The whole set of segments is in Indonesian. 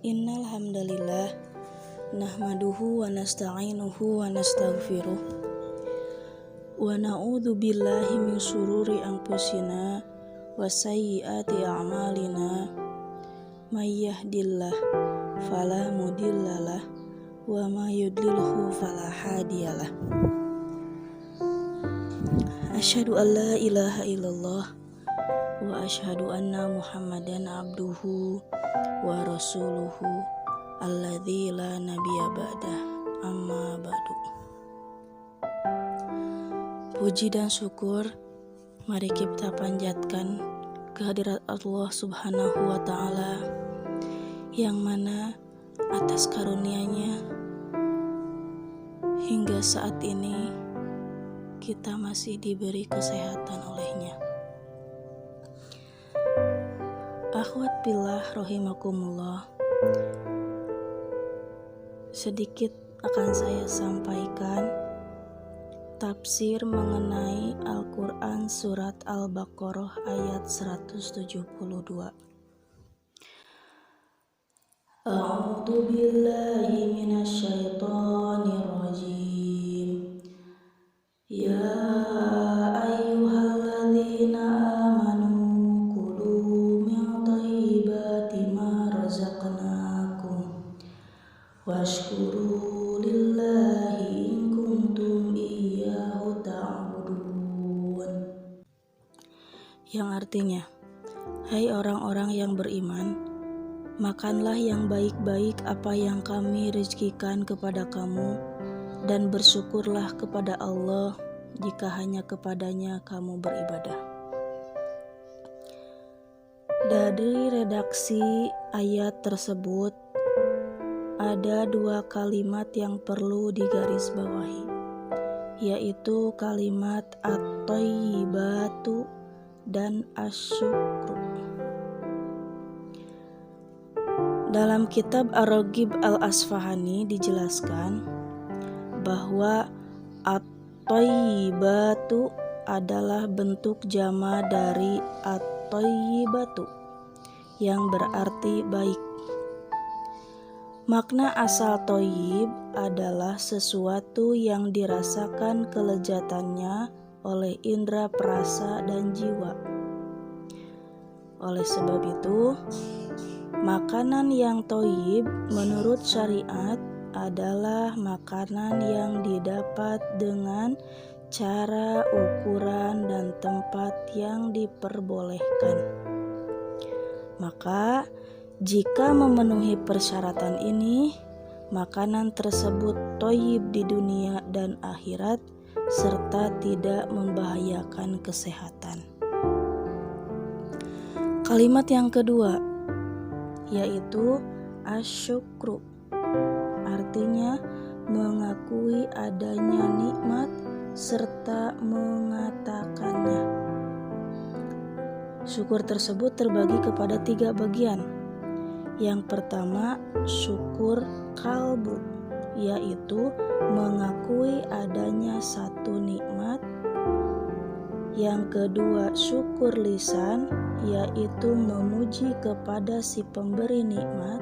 Innal hamdalillah nahmaduhu wa nasta'inuhu wa nastaghfiruh wa na'udzu billahi min syururi anfusina wa sayyiati a'malina may yahdihillahu fala mudhillalah wa may yudlilhu fala hadiyalah. Asyhadu an la ilaha illallah wa asyhadu anna Muhammadan abduhu wa rasuluhu alladzi la nabiyya ba'dah, amma ba'du. Puji dan syukur mari kita panjatkan kehadirat Allah Subhanahu wa ta'ala, yang mana atas karunia-Nya hingga saat ini kita masih diberi kesehatan oleh-Nya. Akhwat billah rahimakumullah, sedikit akan saya sampaikan tafsir mengenai Al-Quran surat Al-Baqarah ayat 172. A'udzu billahi minasyaitonir rajim. Ya ayyuhalladzina amanu kulu min thayyibati ma razaqnakum washkuru lillahi in kuntum iyyahu ta'budun. Yang artinya, hai orang-orang yang beriman, makanlah yang baik-baik apa yang kami rezekikan kepada kamu, dan bersyukurlah kepada Allah jika hanya kepadanya kamu beribadah. Dari redaksi ayat tersebut, ada dua kalimat yang perlu digarisbawahi, yaitu kalimat at-thayyibatu dan asyukru. Dalam kitab Ar-Raghib Al-Asfahani dijelaskan bahwa at-thayyibatu adalah bentuk jama dari at-thayyibatu yang berarti baik. Makna asal thayyib adalah sesuatu yang dirasakan kelezatannya oleh indera perasa dan jiwa. Oleh sebab itu, makanan yang thayyib menurut syariat adalah makanan yang didapat dengan cara, ukuran, dan tempat yang diperbolehkan. Maka, jika memenuhi persyaratan ini, makanan tersebut thayyib di dunia dan akhirat, serta tidak membahayakan kesehatan. Kalimat yang kedua, yaitu asyukru, artinya mengakui adanya nikmat serta mengatakannya. Syukur tersebut terbagi kepada 3 bagian. Yang pertama, syukur kalbu, yaitu mengakui adanya satu nikmat. Yang kedua, syukur lisan, yaitu memuji kepada si pemberi nikmat.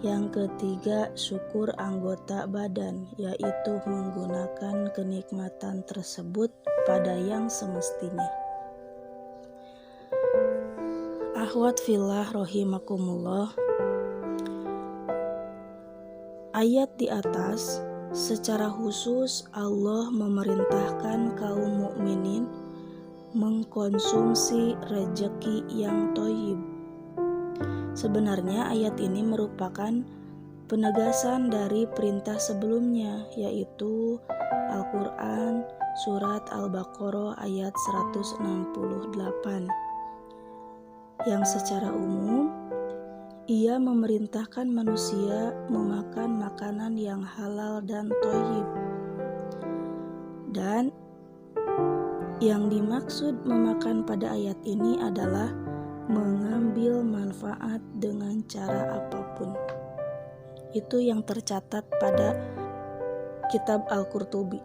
Yang ketiga, syukur anggota badan, yaitu menggunakan kenikmatan tersebut pada yang semestinya. Akhwat fillah rahimakumullah, ayat di atas secara khusus Allah memerintahkan kaum mukminin mengkonsumsi rejeki yang thayyib. Sebenarnya ayat ini merupakan penegasan dari perintah sebelumnya, yaitu Al-Quran surat Al-Baqarah ayat 168, yang secara umum ia memerintahkan manusia memakan makanan yang halal dan thayyib. Dan yang dimaksud memakan pada ayat ini adalah mengambil manfaat dengan cara apapun. Itu yang tercatat pada kitab Al-Qurtubi.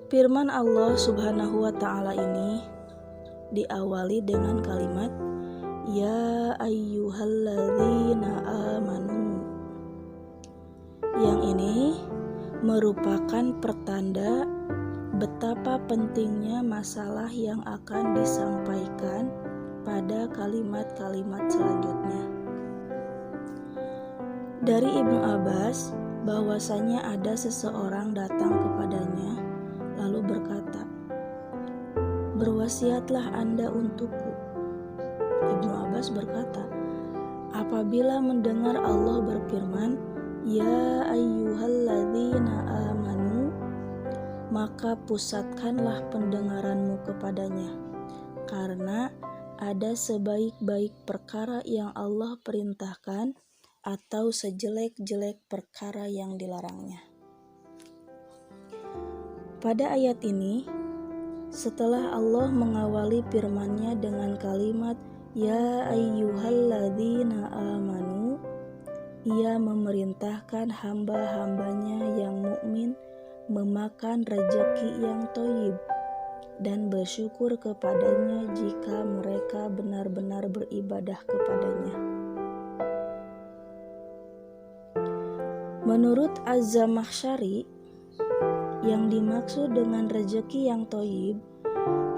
Firman Allah Subhanahu wa ta'ala ini diawali dengan kalimat Ya ayyuhalladzina amanu. Yang ini merupakan pertanda betapa pentingnya masalah yang akan disampaikan pada kalimat-kalimat selanjutnya. Dari Ibnu Abbas bahwasanya ada seseorang datang kepadanya lalu berkata, "Berwasiatlah Anda untukku." Ibnu Abbas berkata, "Apabila mendengar Allah berfirman, Ya ayyuhalladzina amanu, maka pusatkanlah pendengaranmu kepadanya, karena ada sebaik-baik perkara yang Allah perintahkan atau sejelek-jelek perkara yang dilarangnya." Pada ayat ini, setelah Allah mengawali firman-Nya dengan kalimat Ya ayyuhalladzina amanu, Ia memerintahkan hamba-hambanya yang mukmin memakan rezeki yang thayyib dan bersyukur kepadanya jika mereka benar-benar beribadah kepadanya. Menurut Az-Zamakhsyari, yang dimaksud dengan rezeki yang thayyib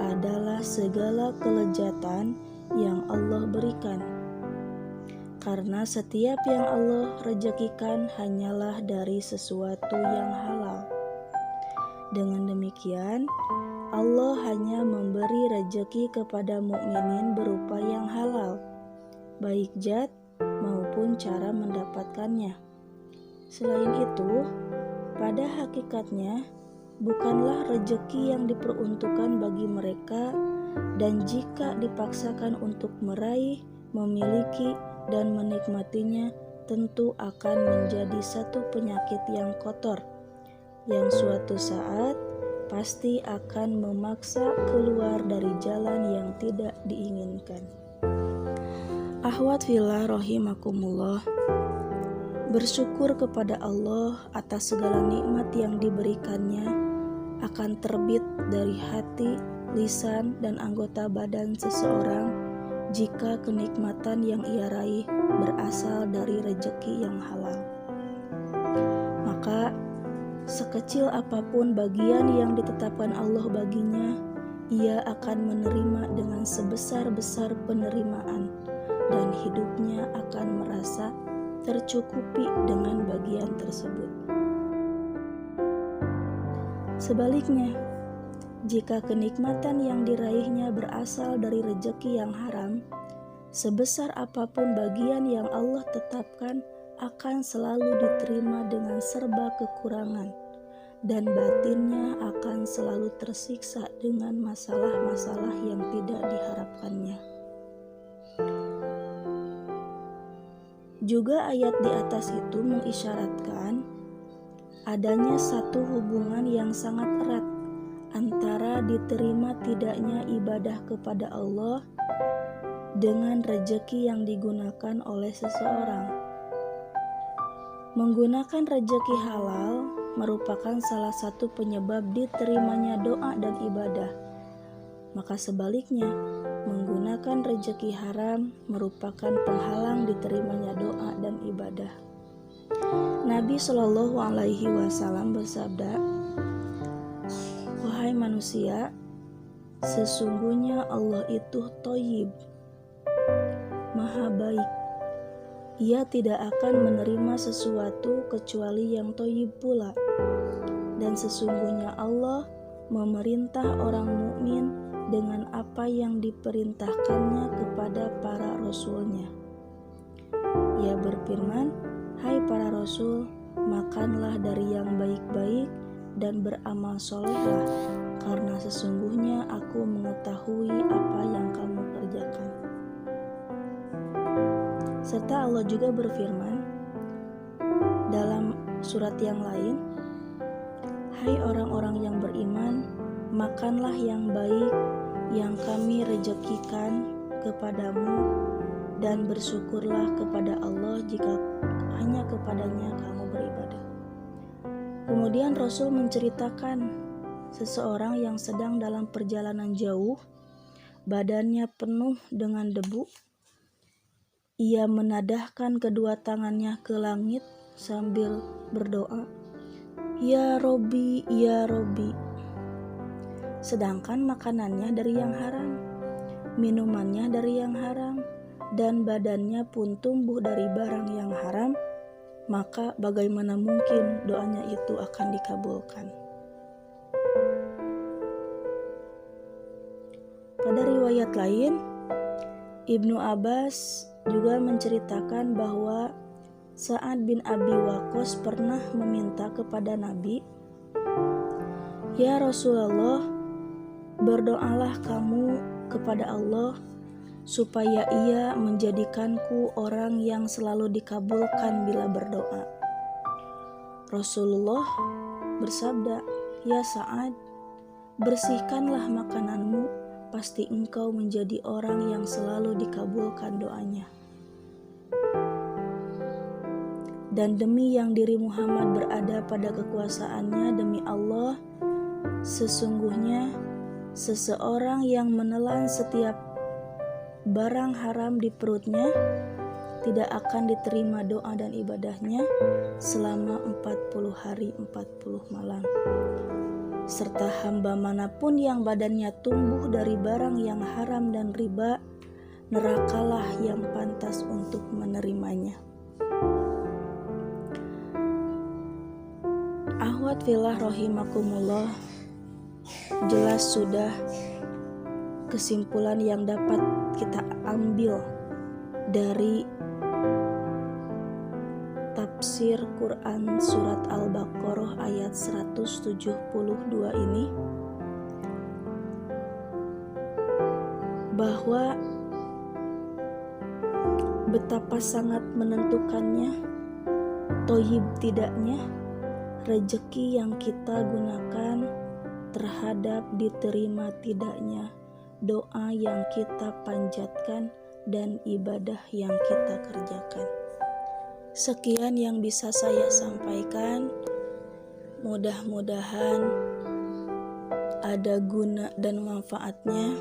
adalah segala kelezatan yang Allah berikan. Karena setiap yang Allah rezekikan hanyalah dari sesuatu yang halal. Dengan demikian, Allah hanya memberi rezeki kepada mukminin berupa yang halal, baik zat maupun cara mendapatkannya. Selain itu, pada hakikatnya bukanlah rezeki yang diperuntukkan bagi mereka, dan jika dipaksakan untuk meraih, memiliki, dan menikmatinya, tentu akan menjadi satu penyakit yang kotor, yang suatu saat pasti akan memaksa keluar dari jalan yang tidak diinginkan. Akhwat fillah rahimakumullah, bersyukur kepada Allah atas segala nikmat yang diberikannya akan terbit dari hati, lisan, dan anggota badan seseorang jika kenikmatan yang ia raih berasal dari rezeki yang halal. Maka sekecil apapun bagian yang ditetapkan Allah baginya, ia akan menerima dengan sebesar-besar penerimaan, dan hidupnya akan merasa tercukupi dengan bagian tersebut. Sebaliknya, jika kenikmatan yang diraihnya berasal dari rezeki yang haram, sebesar apapun bagian yang Allah tetapkan akan selalu diterima dengan serba kekurangan, dan batinnya akan selalu tersiksa dengan masalah-masalah yang tidak diharapkannya. Juga ayat di atas itu mengisyaratkan adanya satu hubungan yang sangat erat antara diterima tidaknya ibadah kepada Allah dengan rezeki yang digunakan oleh seseorang. Menggunakan rezeki halal merupakan salah satu penyebab diterimanya doa dan ibadah. Maka sebaliknya, menggunakan rezeki haram merupakan penghalang diterimanya doa dan ibadah. Nabi Shallallahu Alaihi Wasallam bersabda, "Wahai manusia, sesungguhnya Allah itu thayyib, maha baik. Ia tidak akan menerima sesuatu kecuali yang thayyib pula. Dan sesungguhnya Allah memerintah orang mukmin dengan apa yang diperintahkannya kepada para rasulnya. Ia berfirman, Hai para rasul, makanlah dari yang baik-baik dan beramal solehlah, karena sesungguhnya aku mengetahui apa yang kamu kerjakan." Serta Allah juga berfirman dalam surat yang lain, "Hai orang-orang yang beriman, makanlah yang baik yang kami rezekikan kepadamu, dan bersyukurlah kepada Allah jika hanya kepadanya kamu beribadah." Kemudian Rasul menceritakan seseorang yang sedang dalam perjalanan jauh, badannya penuh dengan debu, ia menadahkan kedua tangannya ke langit sambil berdoa, "Ya Robi, ya Robi." Sedangkan makanannya dari yang haram, minumannya dari yang haram, dan badannya pun tumbuh dari barang yang haram, maka bagaimana mungkin doanya itu akan dikabulkan? Pada riwayat lain, Ibnu Abbas juga menceritakan bahwa Sa'ad bin Abi Waqqas pernah meminta kepada Nabi, "Ya Rasulullah, berdoalah kamu kepada Allah supaya ia menjadikanku orang yang selalu dikabulkan bila berdoa." Rasulullah bersabda, "Ya Sa'ad, bersihkanlah makananmu, pasti engkau menjadi orang yang selalu dikabulkan doanya." Dan demi yang diri Muhammad berada pada kekuasaannya, demi Allah, sesungguhnya seseorang yang menelan setiap barang haram di perutnya tidak akan diterima doa dan ibadahnya selama 40 hari 40 malam. Serta hamba manapun yang badannya tumbuh dari barang yang haram dan riba, nerakalah yang pantas untuk menerimanya. Akhwat fillah rahimakumullah, jelas sudah kesimpulan yang dapat kita ambil dari tafsir Quran surat Al-Baqarah ayat 172 ini, bahwa betapa sangat menentukannya, toyib tidaknya rejeki yang kita gunakan terhadap diterima tidaknya doa yang kita panjatkan dan ibadah yang kita kerjakan. Sekian yang bisa saya sampaikan. Mudah-mudahan ada guna dan manfaatnya.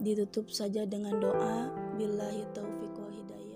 Ditutup saja dengan doa. Billahi taufiq wa hidayah.